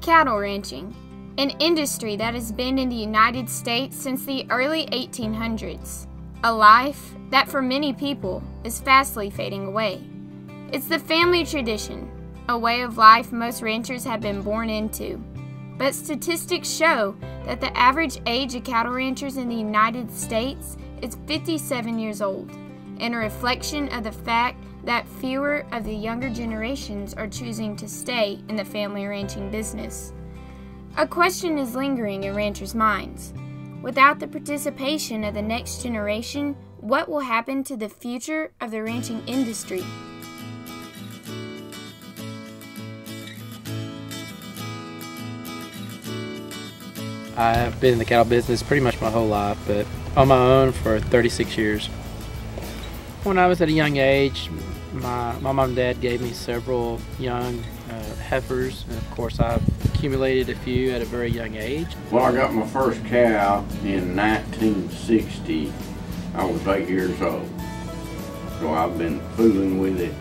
Cattle ranching, an industry that has been in the United States since the early 1800s. A life that for many people is fastly fading away. It's the family tradition, a way of life most ranchers have been born into. But statistics show that the average age of cattle ranchers in the United States is 57 years old, and a reflection of the fact that fewer of the younger generations are choosing to stay in the family ranching business. A question is lingering in ranchers' minds. Without the participation of the next generation, what will happen to the future of the ranching industry? I've been in the cattle business pretty much my whole life, but on my own for 36 years. When I was at a young age, my mom and dad gave me several young heifers, and of course I've accumulated a few at a very young age. Well, I got my first cow in 1960. I was 8 years old, so I've been fooling with it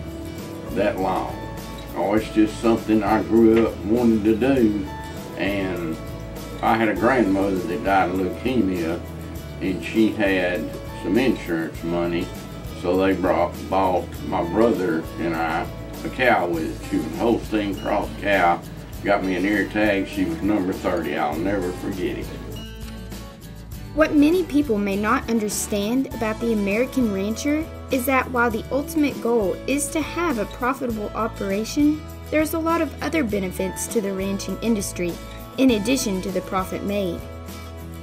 that long. Oh, it's just something I grew up wanting to do, and I had a grandmother that died of leukemia, and she had some insurance money, so they bought my brother and I a cow with it. She was a Holstein cross cow, got me an ear tag. She was number 30. I'll never forget it. What many people may not understand about the American rancher is that while the ultimate goal is to have a profitable operation, there's a lot of other benefits to the ranching industry in addition to the profit made.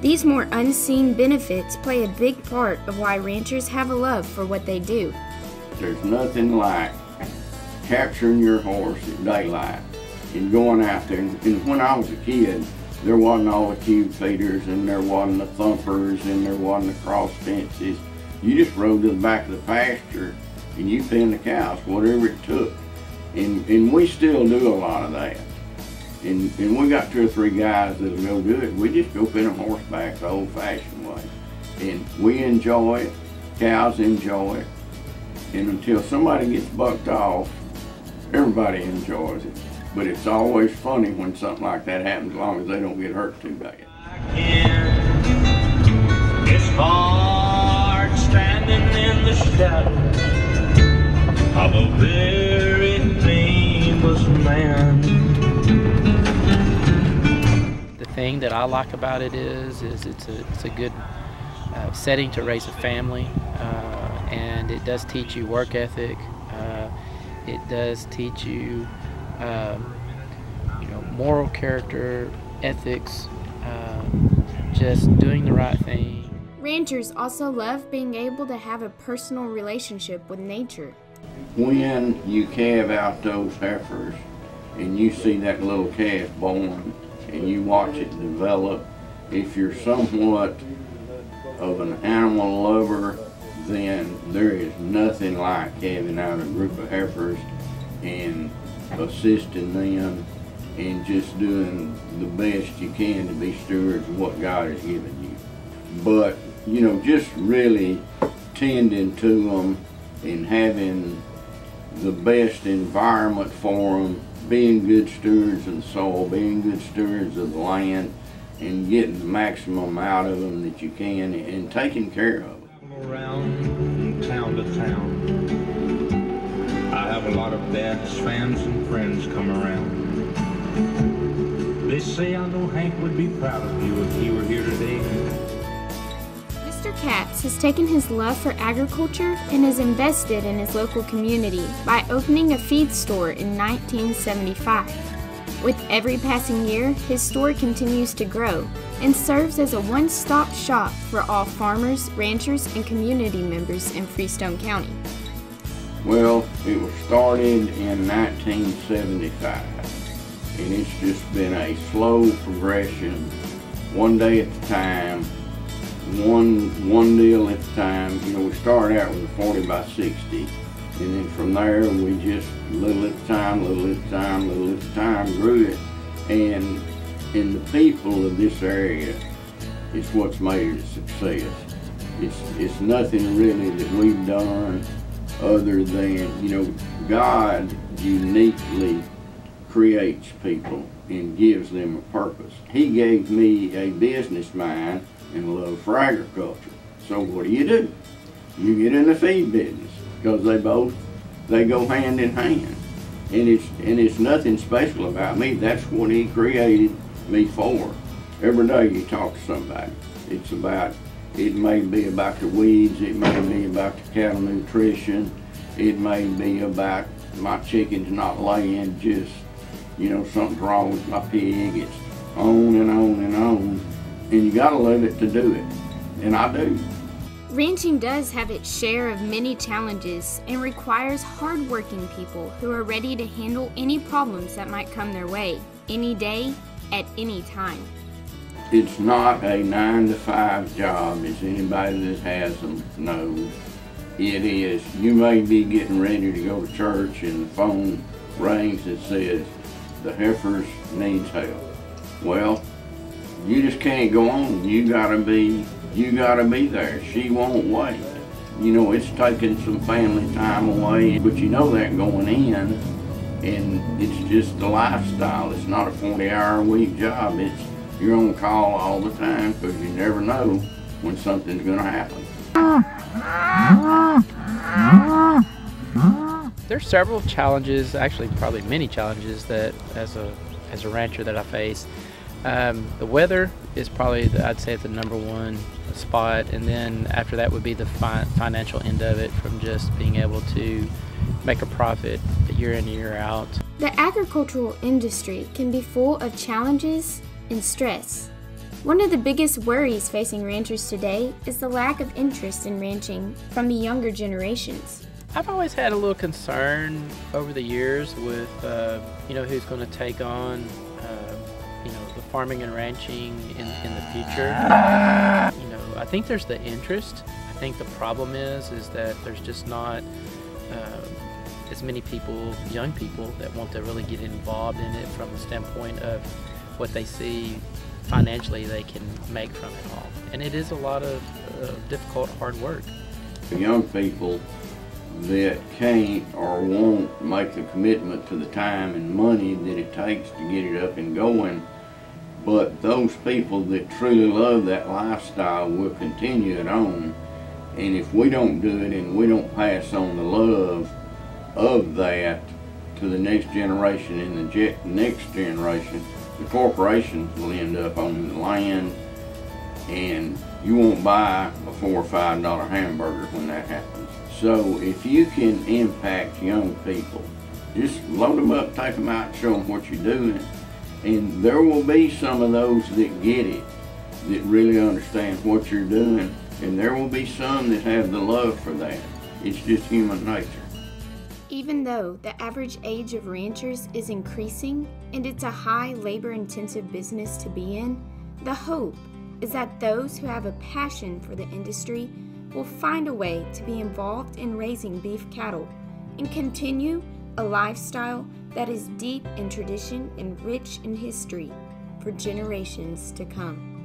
These more unseen benefits play a big part of why ranchers have a love for what they do. There's nothing like capturing your horse at daylight and going out there. And when I was a kid, there wasn't all the tube feeders, and there wasn't the thumpers, and there wasn't the cross fences. You just rode to the back of the pasture and you pinned the cows, whatever it took. And we still do a lot of that. And we got 2 or 3 guys that'll go do it. We just go pin them horseback the old-fashioned way. And we enjoy it, cows enjoy it, and until somebody gets bucked off, everybody enjoys it. But it's always funny when something like that happens, as long as they don't get hurt too bad. It's hard standing in the shadow of a very famous man. The thing that I like about it is it's a good setting to raise a family, and it does teach you work ethic. It does teach you, moral character, ethics, just doing the right thing. Ranchers also love being able to have a personal relationship with nature. When you calve out those heifers and you see that little calf born and you watch it develop, if you're somewhat of an animal lover, then there is nothing like having out a group of heifers and assisting them and just doing the best you can to be stewards of what God has given you. But, just really tending to them and having the best environment for them, being good stewards of the soil, being good stewards of the land, and getting the maximum out of them that you can, and taking care of them. Around from town to town, I have a lot of dads, fans, and friends come around. They say I know Hank would be proud of you if he were here today. Mr. Katz has taken his love for agriculture and has invested in his local community by opening a feed store in 1975. With every passing year, his store continues to grow and serves as a one-stop shop for all farmers, ranchers, and community members in Freestone County. Well, it was started in 1975, and it's just been a slow progression, one day at a time, one deal at a time. We started out with a 40 by 60, and then from there we just little at a time, little at a time, little at a time grew it. And the people of this area is what's made it a success. It's nothing really that we've done other than, God uniquely creates people and gives them a purpose. He gave me a business mind and a love for agriculture. So what do? You get in the feed business, because they go hand in hand. And it's nothing special about me. That's what he created me for. Every day you talk to somebody, it may be about the weeds, it may be about the cattle nutrition, it may be about my chickens not laying, just, something's wrong with my pig. It's on and on and on. And you gotta love it to do it. And I do. Ranching does have its share of many challenges and requires hard-working people who are ready to handle any problems that might come their way, any day, at any time. It's not a 9-to-5 job, as anybody that has them knows. It is, you may be getting ready to go to church and the phone rings and says, the heifers needs help. Well, you just can't go on. You gotta be there. She won't wait. It's taking some family time away, but you know that going in, and it's just the lifestyle. It's not a 40-hour-a-week job. You're on call all the time, because you never know when something's gonna happen. There's several challenges, actually probably many challenges, that as a rancher that I face. The weather is probably, I'd say, it's the number one spot, and then after that would be the financial end of it, from just being able to make a profit year in and year out. The agricultural industry can be full of challenges and stress. One of the biggest worries facing ranchers today is the lack of interest in ranching from the younger generations. I've always had a little concern over the years with, who's going to take on, the farming and ranching in the future. I think there's the interest. I think the problem is that there's just not as many people, young people, that want to really get involved in it from the standpoint of what they see financially they can make from it all. And it is a lot of difficult, hard work. The young people that can't or won't make the commitment to the time and money that it takes to get it up and going, but those people that truly love that lifestyle will continue it on. And if we don't do it and we don't pass on the love of that to the next generation and the next generation, the corporations will end up owning the land, and you won't buy a $4 or $5 hamburger when that happens. So if you can impact young people, just load them up, take them out, show them what you're doing, and there will be some of those that get it, that really understand what you're doing, and there will be some that have the love for that. It's just human nature. Even though the average age of ranchers is increasing and it's a high labor-intensive business to be in, the hope is that those who have a passion for the industry will find a way to be involved in raising beef cattle and continue a lifestyle that is deep in tradition and rich in history for generations to come.